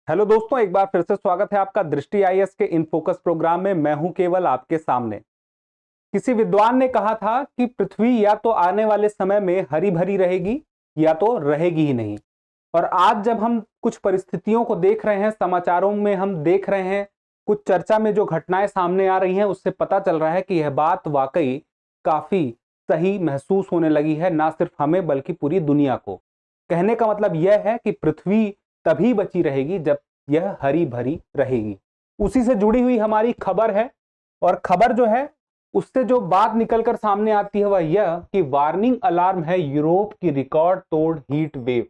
Hello दोस्तों, एक बार फिर से स्वागत है आपका दृष्टि आईएएस के इन फोकस प्रोग्राम में। मैं हूं केवल आपके सामने। किसी विद्वान ने कहा था कि पृथ्वी या तो आने वाले समय में हरी भरी रहेगी या तो रहेगी ही नहीं। और आज जब हम कुछ परिस्थितियों को देख रहे हैं, समाचारों में हम देख रहे हैं, कुछ चर्चा में जो घटनाएं सामने आ रही हैं, उससे पता चल रहा है कि यह बात वाकई काफी सही महसूस होने लगी है, ना सिर्फ हमें बल्कि पूरी दुनिया को। कहने का मतलब यह है कि पृथ्वी तभी बची रहेगी जब यह हरी भरी रहेगी। उसी से जुड़ी हुई हमारी खबर है। और खबर जो है, उससे जो बात निकलकर सामने आती है वह यह कि वार्निंग अलार्म है यूरोप की रिकॉर्ड तोड़ हीट वेव।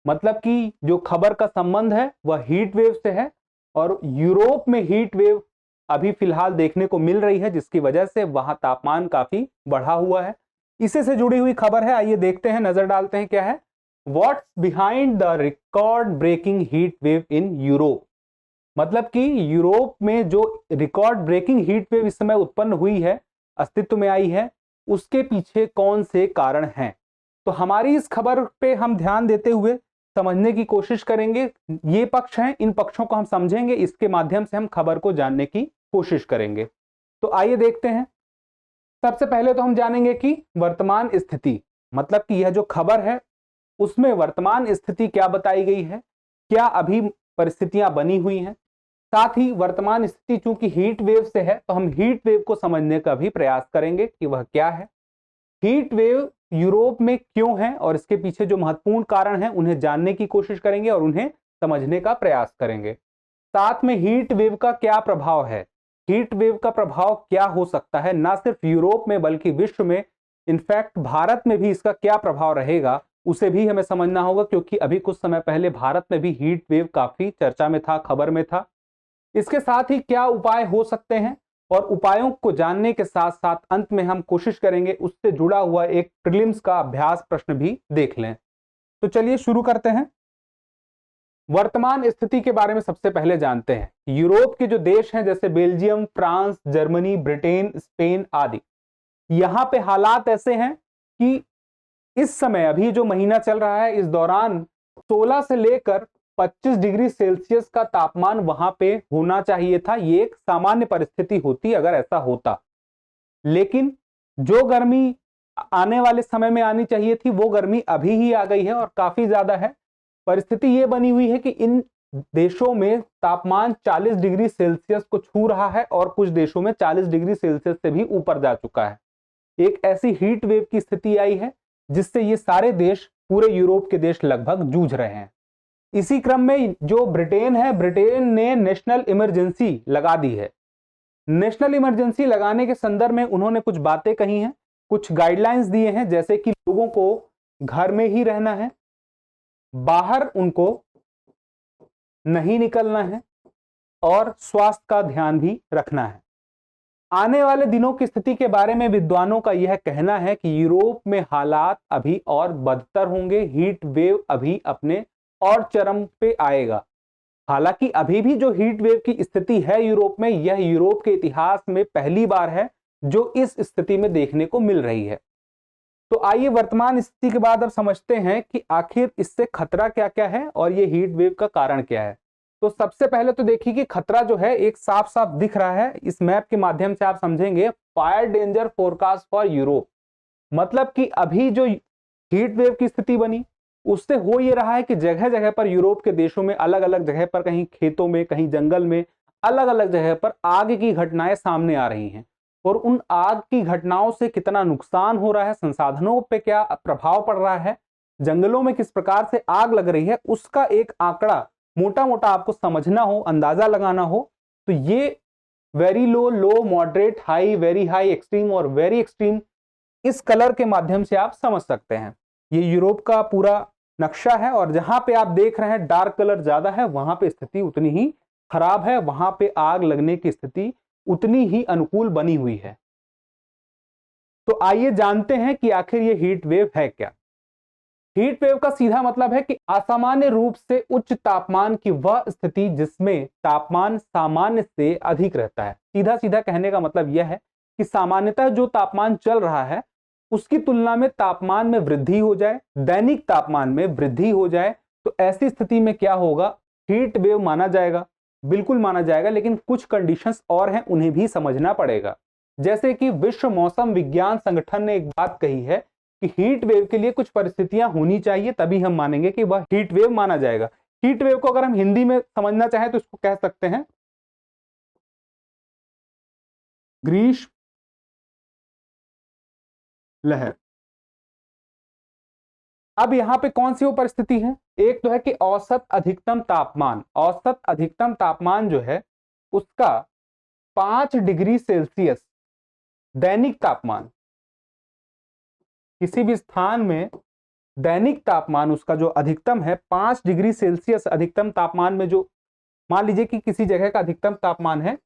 मतलब कि जो खबर का संबंध है वह हीट वेव से है। और यूरोप में हीट वेव अभी फिलहाल देखने को मिल रही है, जिसकी वजह से वहां तापमान काफी बढ़ा हुआ है। इसी से जुड़ी हुई खबर है, आइए देखते हैं, नजर डालते हैं क्या है। What's behind the record breaking heat wave in Europe. मतलब कि यूरोप में जो रिकॉर्ड ब्रेकिंग हीट वेव इस समय उत्पन्न हुई है, अस्तित्व में आई है, उसके पीछे कौन से कारण हैं। तो हमारी इस खबर पे हम ध्यान देते हुए समझने की कोशिश करेंगे। ये पक्ष हैं, इन पक्षों को हम समझेंगे, इसके माध्यम से हम खबर को जानने की कोशिश करेंगे। तो आइए देखते हैं। सबसे पहले तो हम जानेंगे कि वर्तमान स्थिति, मतलब कि यह जो खबर है उसमें वर्तमान स्थिति क्या बताई गई है, क्या अभी परिस्थितियां बनी हुई हैं। साथ ही वर्तमान स्थिति चूंकि हीट वेव से है, तो हम हीट वेव को समझने का भी प्रयास करेंगे कि वह क्या है, हीट वेव यूरोप में क्यों है, और इसके पीछे जो महत्वपूर्ण कारण हैं उन्हें जानने की कोशिश करेंगे और उन्हें समझने का प्रयास करेंगे। साथ में हीट वेव का क्या प्रभाव है, हीट वेव का प्रभाव क्या हो सकता है, ना सिर्फ यूरोप में बल्कि विश्व में, इनफैक्ट भारत में भी इसका क्या प्रभाव रहेगा, उसे भी हमें समझना होगा। क्योंकि अभी कुछ समय पहले भारत में भी हीट वेव काफी चर्चा में था, खबर में था। इसके साथ ही क्या उपाय हो सकते हैं, और उपायों को जानने के साथ साथ अंत में हम कोशिश करेंगे उससे जुड़ा हुआ एक प्रीलिम्स का अभ्यास प्रश्न भी देख लें। तो चलिए शुरू करते हैं। वर्तमान स्थिति के बारे में सबसे पहले जानते हैं। यूरोप के जो देश हैं जैसे Belgium, France, Germany, Britain, Spain आदि, यहां पे हालात ऐसे हैं कि इस समय अभी जो महीना चल रहा है, इस दौरान 16 से लेकर 25 डिग्री सेल्सियस का तापमान वहां पे होना चाहिए था। ये एक सामान्य परिस्थिति होती अगर ऐसा होता। लेकिन जो गर्मी आने वाले समय में आनी चाहिए थी, वो गर्मी अभी ही आ गई है और काफी ज्यादा है। परिस्थिति ये बनी हुई है कि इन देशों में तापमान 40 डिग्री सेल्सियस को छू रहा है और कुछ देशों में 40 डिग्री सेल्सियस से भी ऊपर जा चुका है। एक ऐसी हीट वेव की स्थिति आई है जिससे ये सारे देश, पूरे यूरोप के देश लगभग जूझ रहे हैं। इसी क्रम में जो ब्रिटेन है, ब्रिटेन ने नेशनल इमरजेंसी लगा दी है। नेशनल इमरजेंसी लगाने के संदर्भ में उन्होंने कुछ बातें कही हैं, कुछ गाइडलाइंस दिए हैं, जैसे कि लोगों को घर में ही रहना है, बाहर उनको नहीं निकलना है और स्वास्थ्य का ध्यान भी रखना है। आने वाले दिनों की स्थिति के बारे में विद्वानों का यह कहना है कि यूरोप में हालात अभी और बदतर होंगे, हीट वेव अभी अपने और चरम पे आएगा। हालांकि अभी भी जो हीट वेव की स्थिति है यूरोप में, यह यूरोप के इतिहास में पहली बार है जो इस स्थिति में देखने को मिल रही है। तो आइए वर्तमान स्थिति के बाद अब समझते हैं कि आखिर इससे खतरा क्या क्या है और ये हीट वेव का कारण क्या है। तो सबसे पहले तो देखिए कि खतरा जो है एक साफ साफ दिख रहा है। इस मैप के माध्यम से आप समझेंगे, fire danger forecast for Europe. मतलब कि अभी जो हीट वेव की स्थिति बनी, उससे हो ये रहा है कि जगह जगह पर यूरोप के देशों में, अलग अलग जगह पर, कहीं खेतों में, कहीं जंगल में, अलग अलग जगह पर आग की घटनाएं सामने आ रही हैं। और उन आग की घटनाओं से कितना नुकसान हो रहा है, संसाधनों पे क्या प्रभाव पड़ रहा है, जंगलों में किस प्रकार से आग लग रही है, उसका एक आंकड़ा मोटा मोटा आपको समझना हो, अंदाजा लगाना हो, तो ये very low, low, moderate, high, very high, extreme और वेरी एक्सट्रीम, इस कलर के माध्यम से आप समझ सकते हैं। ये यूरोप का पूरा नक्शा है और जहां पे आप देख रहे हैं डार्क कलर ज्यादा है, वहां पे स्थिति उतनी ही खराब है, वहां पे आग लगने की स्थिति उतनी ही अनुकूल बनी हुई है। तो आइए जानते हैं कि आखिर ये हीट वेव है क्या। हीट वेव का सीधा मतलब है कि असामान्य रूप से उच्च तापमान की वह स्थिति जिसमें तापमान सामान्य से अधिक रहता है। सीधा सीधा कहने का मतलब यह है कि सामान्यतः जो तापमान चल रहा है उसकी तुलना में तापमान में वृद्धि हो जाए, दैनिक तापमान में वृद्धि हो जाए, तो ऐसी स्थिति में क्या होगा, हीट वेव माना जाएगा, बिल्कुल माना जाएगा, लेकिन कुछ कंडीशंस और हैं, उन्हें भी समझना पड़ेगा। जैसे कि विश्व मौसम विज्ञान संगठन ने एक बात कही है कि हीट वेव के लिए कुछ परिस्थितियां होनी चाहिए, तभी हम मानेंगे कि वह हीट वेव माना जाएगा। हीट वेव को अगर हम हिंदी में समझना चाहें तो इसको कह सकते हैं ग्रीष्म लहर। अब यहां पे कौन सी वो परिस्थिति है, एक तो है कि औसत अधिकतम तापमान, औसत अधिकतम तापमान जो है उसका 5 डिग्री सेल्सियस दैनिक तापमान, किसी भी स्थान में दैनिक तापमान उसका जो अधिकतम है 5 डिग्री सेल्सियस अधिकतम तापमान में, जो मान लीजिए कि किसी जगह का अधिकतम तापमान है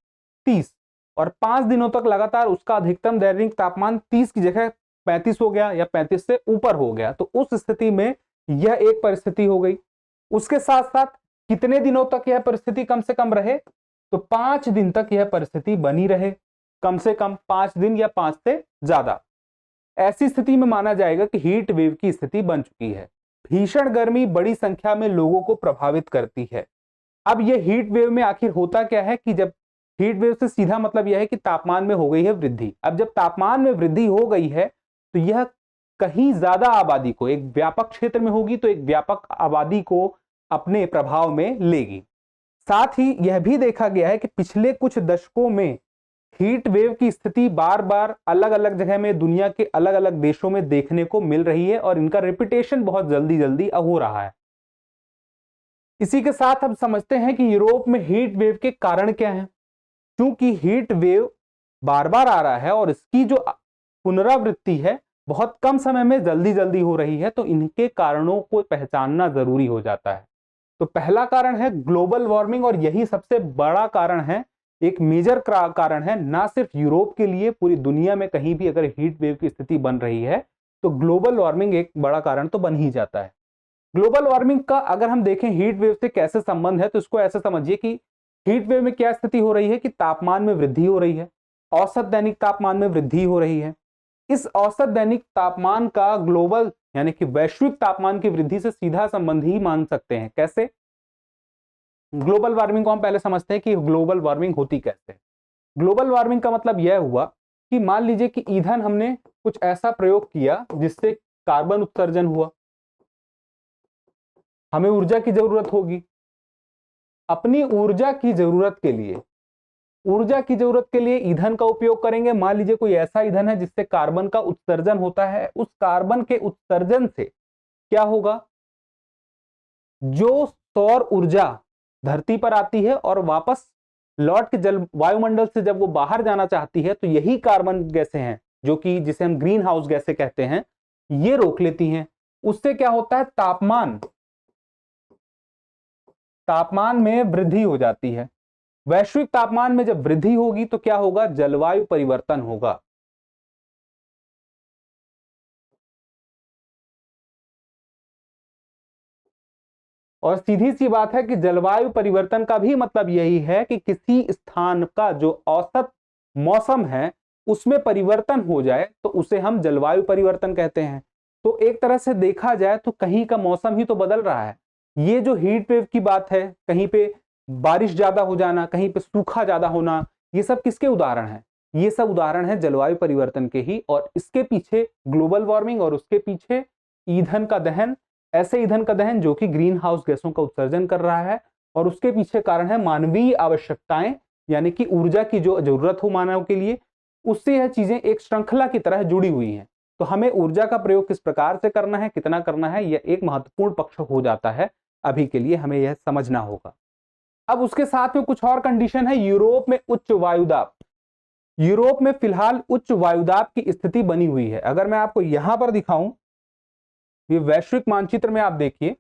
30 और 5 दिनों तक लगातार उसका अधिकतम दैनिक तापमान 30 की जगह 35 हो गया या 35 से ऊपर हो गया, तो उस स्थिति में यह एक परिस्थिति हो गई। उसके साथ साथ कितने दिनों तक यह परिस्थिति कम से कम रहे, तो 5 दिन तक यह परिस्थिति बनी रहे, कम से कम 5 दिन या 5 से ज्यादा। ऐसी स्थिति में माना जाएगा कि हीट वेव की स्थिति बन चुकी है। भीषण गर्मी बड़ी संख्या में लोगों को प्रभावित करती है। अब यह हीट वेव में आखिर होता क्या है कि जब हीट वेव से सीधा मतलब यह है कि तापमान में हो गई है वृद्धि। अब जब तापमान में वृद्धि हो गई है तो यह कहीं ज्यादा आबादी को, एक व्यापक क्षेत्र में होगी तो एक व्यापक आबादी को अपने प्रभाव में लेगी। साथ ही यह भी देखा गया है कि पिछले कुछ दशकों में हीट वेव की स्थिति बार बार अलग अलग जगह में, दुनिया के अलग अलग देशों में देखने को मिल रही है और इनका रिपीटेशन बहुत जल्दी जल्दी हो रहा है। इसी के साथ हम समझते हैं कि यूरोप में हीट वेव के कारण क्या हैं। क्योंकि हीट वेव बार बार आ रहा है और इसकी जो पुनरावृत्ति है बहुत कम समय में जल्दी जल्दी हो रही है, तो इनके कारणों को पहचानना जरूरी हो जाता है। तो पहला कारण है ग्लोबल वार्मिंग, और यही सबसे बड़ा कारण है, एक मेजर कारण है, ना सिर्फ यूरोप के लिए, पूरी दुनिया में कहीं भी अगर हीट वेव की स्थिति बन रही है तो ग्लोबल वार्मिंग एक बड़ा कारण तो बन ही जाता है। ग्लोबल वार्मिंग का अगर हम देखें हीट वेव से कैसे संबंध है, तो इसको ऐसे समझिए कि हीट वेव में क्या स्थिति हो रही है कि तापमान में वृद्धि हो रही है, औसत दैनिक तापमान में वृद्धि हो रही है। इस औसत दैनिक तापमान का ग्लोबल यानी कि वैश्विक तापमान की वृद्धि से सीधा संबंध ही मान सकते हैं। कैसे? ग्लोबल वार्मिंग को हम पहले समझते हैं कि ग्लोबल वार्मिंग होती कैसे। ग्लोबल वार्मिंग का मतलब यह हुआ कि मान लीजिए कि ईंधन हमने कुछ ऐसा प्रयोग किया जिससे कार्बन उत्सर्जन हुआ, हमें ऊर्जा की जरूरत होगी। अपनी ऊर्जा की जरूरत के लिए ईंधन का उपयोग करेंगे। मान लीजिए कोई ऐसा ईंधन है जिससे कार्बन का उत्सर्जन होता है, उस कार्बन के उत्सर्जन से क्या होगा, जो सौर ऊर्जा धरती पर आती है और वापस लौट के जल वायुमंडल से जब वो बाहर जाना चाहती है, तो यही कार्बन गैसें हैं जो कि जिसे हम ग्रीन हाउस गैसें कहते हैं, ये रोक लेती हैं। उससे क्या होता है, तापमान में वृद्धि हो जाती है। वैश्विक तापमान में जब वृद्धि होगी तो क्या होगा, जलवायु परिवर्तन होगा। और सीधी सी बात है कि जलवायु परिवर्तन का भी मतलब यही है कि किसी स्थान का जो औसत मौसम है उसमें परिवर्तन हो जाए तो उसे हम जलवायु परिवर्तन कहते हैं। तो एक तरह से देखा जाए तो कहीं का मौसम ही तो बदल रहा है। ये जो हीट वेव की बात है, कहीं पे बारिश ज्यादा हो जाना, कहीं पे सूखा ज्यादा होना, ये सब किसके उदाहरण हैं? ये सब उदाहरण है जलवायु परिवर्तन के ही। और इसके पीछे ग्लोबल वार्मिंग और उसके पीछे ईंधन का दहन, ऐसे ईंधन का दहन जो कि ग्रीन हाउस गैसों का उत्सर्जन कर रहा है, और उसके पीछे कारण है मानवीय आवश्यकताएं, यानी कि ऊर्जा की जो जरूरत हो मानव के लिए, उससे यह चीजें एक श्रृंखला की तरह जुड़ी हुई हैं। तो हमें ऊर्जा का प्रयोग किस प्रकार से करना है, कितना करना है, यह एक महत्वपूर्ण पक्ष हो जाता है। अभी के लिए हमें यह समझना होगा। अब उसके साथ में कुछ और कंडीशन है। यूरोप में उच्च वायुदाब, यूरोप में फिलहाल उच्च वायुदाब की स्थिति बनी हुई है। अगर मैं आपको यहां पर दिखाऊं, ये वैश्विक मानचित्र में आप देखिए,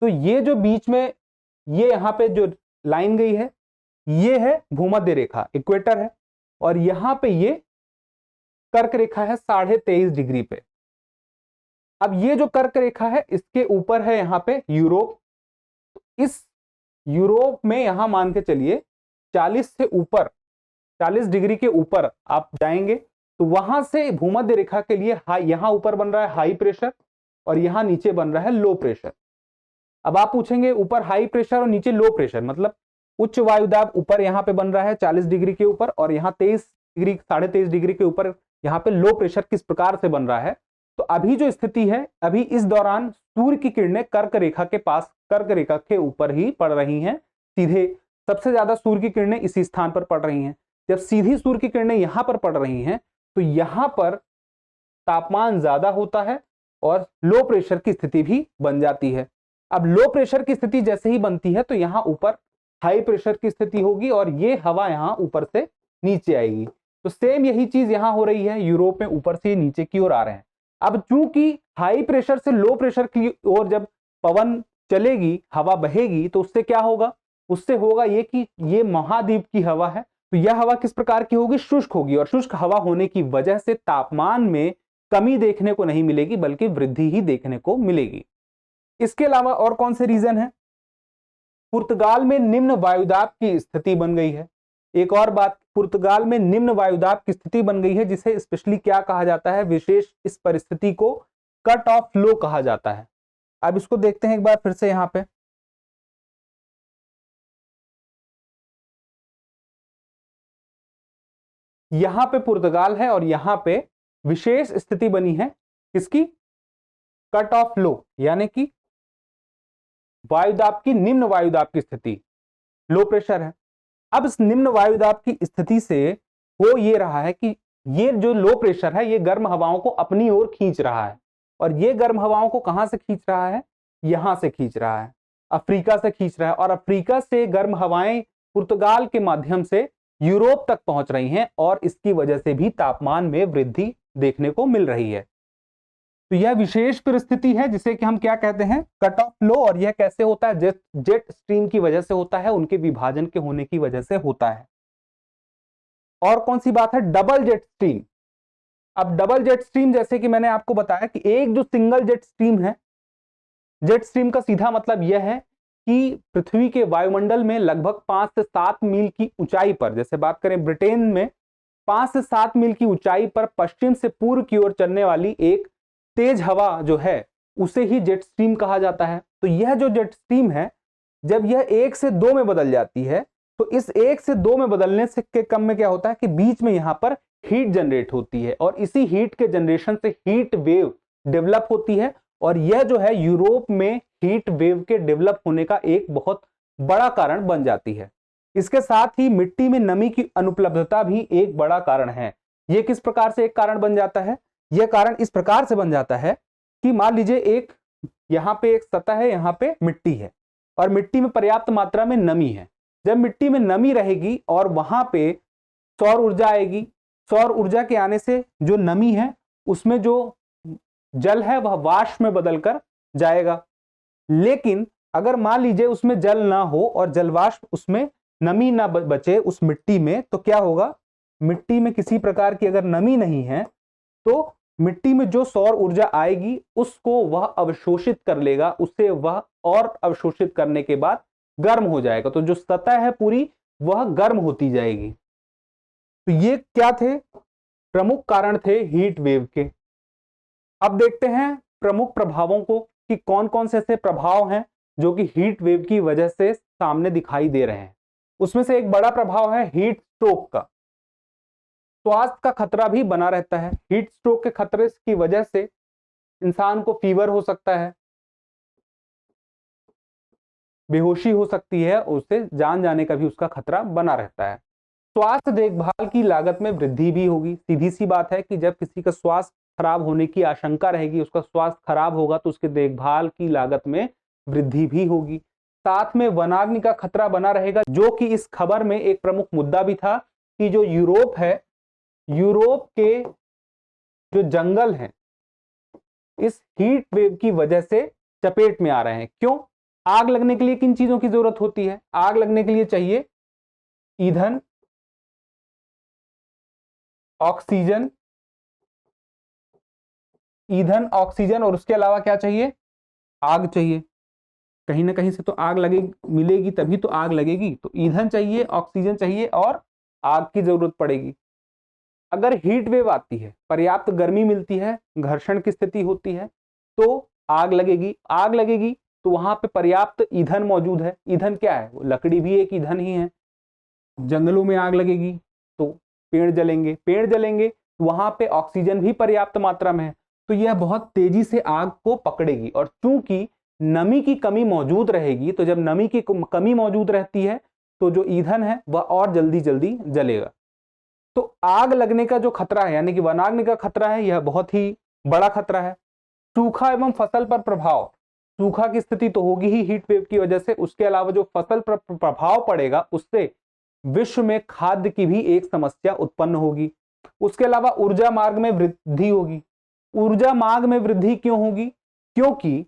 तो ये जो बीच में ये यहां पे जो लाइन गई है, ये है भूमध्य रेखा, इक्वेटर है, और यहां पे ये कर्क रेखा है 23.5 डिग्री पे। अब ये जो कर्क रेखा है इसके ऊपर है यहां पे यूरोप। इस यूरोप में यहां मान के चलिए 40 से ऊपर, 40 डिग्री के ऊपर आप जाएंगे तो वहां से भूमध्य रेखा के लिए यहां ऊपर बन रहा है हाई प्रेशर और यहां नीचे बन रहा है लो प्रेशर। अब आप पूछेंगे ऊपर हाई प्रेशर और नीचे लो प्रेशर, मतलब उच्च वायुदाब ऊपर यहाँ पे बन रहा है 40 डिग्री के ऊपर, और यहाँ 23 डिग्री 23.5 डिग्री के ऊपर यहाँ पे लो प्रेशर किस प्रकार से बन रहा है। तो अभी जो स्थिति है, अभी इस दौरान सूर्य की किरणें कर्क रेखा के पास, कर्क रेखा के ऊपर ही पड़ रही हैं सीधे। सबसे ज्यादा सूर्य की किरणें इसी स्थान पर पड़ रही हैं। जब सीधी सूर्य की किरणें यहां पर पड़ रही हैं तो यहां पर तापमान ज्यादा होता है और लो प्रेशर की स्थिति भी बन जाती है। अब लो प्रेशर की स्थिति जैसे ही बनती है तो यहां ऊपर हाई प्रेशर की स्थिति होगी और ये हवा यहां ऊपर से नीचे आएगी। तो सेम यही चीज यहां हो रही है, यूरोप में ऊपर से नीचे की ओर आ रहे हैं। अब चूंकि हाई प्रेशर से लो प्रेशर की ओर जब पवन चलेगी, हवा बहेगी, तो उससे क्या होगा, उससे होगा ये कि ये महाद्वीप की हवा है, तो यह हवा किस प्रकार की होगी, शुष्क होगी, और शुष्क हवा होने की वजह से तापमान में कमी देखने को नहीं मिलेगी बल्कि वृद्धि ही देखने को मिलेगी। इसके अलावा और कौन से रीजन है, पुर्तगाल में निम्न वायुदाब की स्थिति बन गई है। एक और बात, पुर्तगाल में निम्न वायुदाब की स्थिति बन गई है, जिसे स्पेशली क्या कहा जाता है, विशेष इस परिस्थिति को कट ऑफ फ्लो कहा जाता है। अब इसको देखते हैं एक बार फिर से। यहां पे पुर्तगाल है और यहां पे विशेष स्थिति बनी है किसकी, कट ऑफ फ्लो, यानी कि वायुदाब की, निम्न वायुदाब की स्थिति, लो प्रेशर है। अब इस निम्न वायुदाब की स्थिति से हो ये रहा है कि ये जो लो प्रेशर है ये गर्म हवाओं को अपनी ओर खींच रहा है, और ये गर्म हवाओं को कहां से खींच रहा है, यहां से खींच रहा है, अफ्रीका से खींच रहा है, और अफ्रीका से गर्म हवाएं पुर्तगाल के माध्यम से यूरोप तक पहुंच रही हैं, और इसकी वजह से भी तापमान में वृद्धि देखने को मिल रही है। तो यह विशेष परिस्थिति है जिसे कि हम क्या कहते हैं, कट ऑफ फ्लो, और यह कैसे होता है, जेट स्ट्रीम की वजह से होता है, उनके विभाजन के होने की वजह से होता है। और कौन सी बात है, डबल जेट स्ट्रीम। अब डबल जेट स्ट्रीम, जैसे कि मैंने आपको बताया कि एक जो सिंगल जेट स्ट्रीम है, जेट स्ट्रीम का सीधा मतलब यह है कि पृथ्वी के वायुमंडल में लगभग 5 से 7 मील की ऊंचाई पर, जैसे बात करें ब्रिटेन में 5 से 7 मील की ऊंचाई पर पश्चिम से पूर्व की ओर चलने वाली एक तेज हवा जो है उसे ही जेट स्ट्रीम कहा जाता है। तो यह जो जेट स्ट्रीम है, जब यह 1 से 2 में बदल जाती है, तो इस 1 से 2 में बदलने से के क्रम में क्या होता है कि बीच में यहां पर हीट जनरेट होती है, और इसी हीट के जनरेशन से हीट वेव डेवलप होती है, और यह जो है यूरोप में हीट वेव के डेवलप होने का एक बहुत बड़ा कारण बन जाती है। इसके साथ ही मिट्टी में नमी की अनुपलब्धता भी एक बड़ा कारण है। यह किस प्रकार से एक कारण बन जाता है, यह कारण इस प्रकार से बन जाता है कि मान लीजिए एक यहां पे एक सतह है, यहां पे मिट्टी है, और मिट्टी में पर्याप्त मात्रा में नमी है। जब मिट्टी में नमी रहेगी और वहां पे सौर ऊर्जा आएगी, सौर ऊर्जा के आने से जो नमी है उसमें जो जल है वह वाष्प में बदलकर जाएगा। लेकिन अगर मान लीजिए उसमें जल ना हो और जलवाष्प, उसमें नमी ना बचे उस मिट्टी में, तो क्या होगा, मिट्टी में किसी प्रकार की अगर नमी नहीं है तो मिट्टी में जो सौर ऊर्जा आएगी उसको वह अवशोषित कर लेगा, उससे वह और अवशोषित करने के बाद गर्म हो जाएगा, तो जो सतह है पूरी वह गर्म होती जाएगी। तो ये क्या थे, प्रमुख कारण थे हीट वेव के। अब देखते हैं प्रमुख प्रभावों को कि कौन कौन से ऐसे प्रभाव हैं जो कि हीट वेव की वजह से सामने दिखाई दे रहे हैं। उसमें से एक बड़ा प्रभाव है हीट स्ट्रोक का। स्वास्थ्य का खतरा भी बना रहता है। हीट स्ट्रोक के खतरे की वजह से इंसान को फीवर हो सकता है, बेहोशी हो सकती है, उससे जान जाने का भी उसका खतरा बना रहता है। स्वास्थ्य देखभाल की लागत में वृद्धि भी होगी। सीधी सी बात है कि जब किसी का स्वास्थ्य खराब होने की आशंका रहेगी, उसका स्वास्थ्य खराब होगा, तो उसके देखभाल की लागत में वृद्धि भी होगी। साथ में वनाग्नि का खतरा बना रहेगा, जो कि इस खबर में एक प्रमुख मुद्दा भी था कि जो यूरोप है, यूरोप के जो जंगल हैं इस हीट वेव की वजह से चपेट में आ रहे हैं। क्यों? आग लगने के लिए किन चीजों की जरूरत होती है? आग लगने के लिए चाहिए ईंधन, ऑक्सीजन, ईंधन, ऑक्सीजन, और उसके अलावा क्या चाहिए? आग चाहिए। कहीं ना कहीं से तो आग लगेगी, मिलेगी तभी तो आग लगेगी। तो ईंधन चाहिए, ऑक्सीजन चाहिए और आग की जरूरत पड़ेगी। अगर हीट वेव आती है, पर्याप्त गर्मी मिलती है, घर्षण की स्थिति होती है, तो आग लगेगी। आग लगेगी तो वहां पे पर्याप्त ईंधन मौजूद है। ईंधन क्या है? वो लकड़ी भी एक ईंधन ही है। जंगलों में आग लगेगी तो पेड़ जलेंगे, पेड़ जलेंगे तो वहां पे ऑक्सीजन भी पर्याप्त मात्रा में है, तो यह बहुत तेजी से आग को पकड़ेगी। और चूंकि नमी की कमी मौजूद रहेगी, तो जब नमी की कमी मौजूद रहती है तो जो ईंधन है वह और जल्दी जल्दी जलेगा। तो आग लगने का जो खतरा है, यानी कि वनाग्नि का खतरा है, यह बहुत ही बड़ा खतरा है। सूखा एवं फसल पर प्रभाव, सूखा की स्थिति तो होगी ही हीट वेव की वजह से, उसके अलावा जो फसल पर प्रभाव पड़ेगा उससे विश्व में खाद्य की भी एक समस्या उत्पन्न होगी। उसके अलावा ऊर्जा मार्ग में वृद्धि होगी। ऊर्जा मार्ग में वृद्धि क्यों होगी? क्योंकि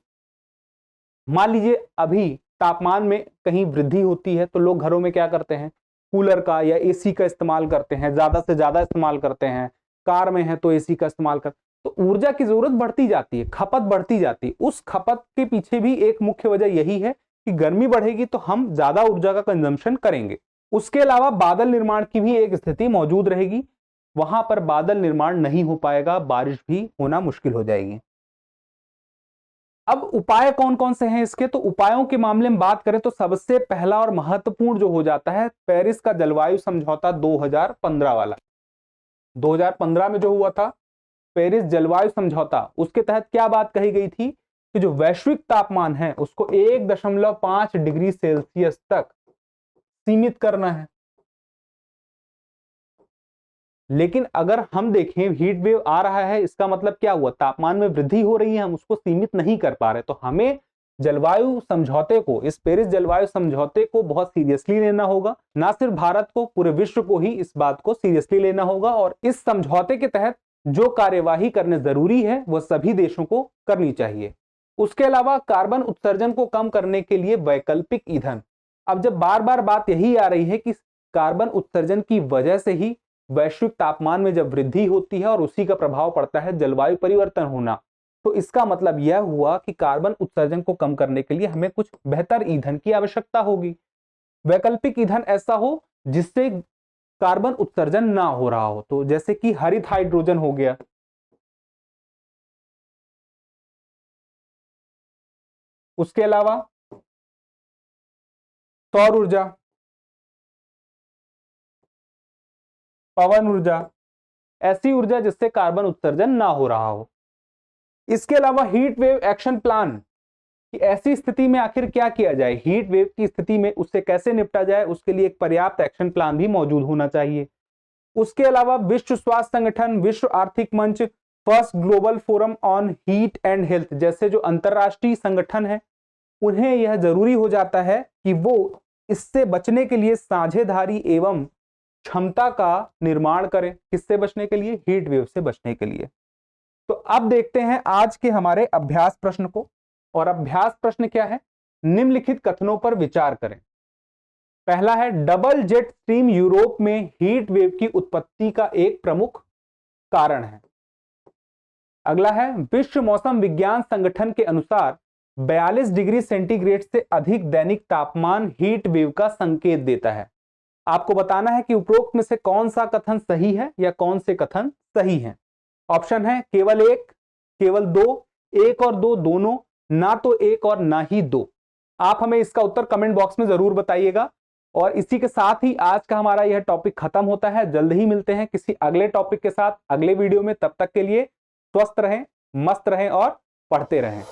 मान लीजिए अभी तापमान में कहीं वृद्धि होती है तो लोग घरों में क्या करते हैं? कूलर का या एसी का इस्तेमाल करते हैं, ज्यादा से ज्यादा इस्तेमाल करते हैं। कार में है तो एसी का इस्तेमाल कर, तो ऊर्जा की जरूरत बढ़ती जाती है, खपत बढ़ती जाती है। उस खपत के पीछे भी एक मुख्य वजह यही है कि गर्मी बढ़ेगी तो हम ज्यादा ऊर्जा का कंजम्पशन करेंगे। उसके अलावा बादल निर्माण की भी एक स्थिति मौजूद रहेगी, वहां पर बादल निर्माण नहीं हो पाएगा, बारिश भी होना मुश्किल हो जाएगी। अब उपाय कौन कौन से हैं इसके? तो उपायों के मामले में बात करें तो सबसे पहला और महत्वपूर्ण जो हो जाता है पेरिस का जलवायु समझौता 2015 वाला। 2015 में जो हुआ था पेरिस जलवायु समझौता, उसके तहत क्या बात कही गई थी कि जो वैश्विक तापमान है उसको 1.5 डिग्री सेल्सियस तक सीमित करना है। लेकिन अगर हम देखें हीट वेव आ रहा है, इसका मतलब क्या हुआ? तापमान में वृद्धि हो रही है, हम उसको सीमित नहीं कर पा रहे। तो हमें जलवायु समझौते को, इस पेरिस जलवायु समझौते को बहुत सीरियसली लेना होगा। ना सिर्फ भारत को, पूरे विश्व को ही इस बात को सीरियसली लेना होगा। और इस समझौते के तहत जो कार्यवाही करने जरूरी है वह सभी देशों को करनी चाहिए। उसके अलावा कार्बन उत्सर्जन को कम करने के लिए वैकल्पिक ईंधन। अब जब बार बार बात यही आ रही है कि कार्बन उत्सर्जन की वजह से ही वैश्विक तापमान में जब वृद्धि होती है और उसी का प्रभाव पड़ता है जलवायु परिवर्तन होना, तो इसका मतलब यह हुआ कि कार्बन उत्सर्जन को कम करने के लिए हमें कुछ बेहतर ईंधन की आवश्यकता होगी। वैकल्पिक ईंधन ऐसा हो जिससे कार्बन उत्सर्जन ना हो रहा हो, तो जैसे कि हरित हाइड्रोजन हो गया। उसके अलावा सौर ऊर्जा, पवन ऊर्जा, ऐसी ऊर्जा जिससे कार्बन उत्सर्जन ना हो रहा हो। इसके अलावा हीट वेव एक्शन प्लान, कि ऐसी स्थिति में आखिर क्या किया जाए, हीट वेव की स्थिति में उससे कैसे निपटा जाए, उसके लिए एक पर्याप्त एक्शन प्लान भी मौजूद होना चाहिए। उसके अलावा विश्व स्वास्थ्य संगठन, विश्व आर्थिक मंच, first global forum on heat and health जैसे जो अंतरराष्ट्रीय संगठन है, उन्हें यह जरूरी हो जाता है कि वो इससे बचने के लिए साझेदारी एवं क्षमता का निर्माण करें। किससे बचने के लिए? हीट वेव से बचने के लिए। तो अब देखते हैं आज के हमारे अभ्यास प्रश्न को। और अभ्यास प्रश्न क्या है? निम्नलिखित कथनों पर विचार करें। पहला है डबल जेट स्ट्रीम यूरोप में हीट वेव की उत्पत्ति का एक प्रमुख कारण है। अगला है विश्व मौसम विज्ञान संगठन के अनुसार 42 डिग्री सेंटीग्रेड से अधिक दैनिक तापमान हीट वेव का संकेत देता है। आपको बताना है कि उपरोक्त में से कौन सा कथन सही है या कौन से कथन सही हैं। ऑप्शन है केवल एक, केवल दो, एक और दो दोनों, ना तो एक और ना ही दो। आप हमें इसका उत्तर कमेंट बॉक्स में जरूर बताइएगा। और इसी के साथ ही आज का हमारा यह टॉपिक खत्म होता है। जल्द ही मिलते हैं किसी अगले टॉपिक के साथ अगले वीडियो में। तब तक के लिए स्वस्थ रहें, मस्त रहें और पढ़ते रहें।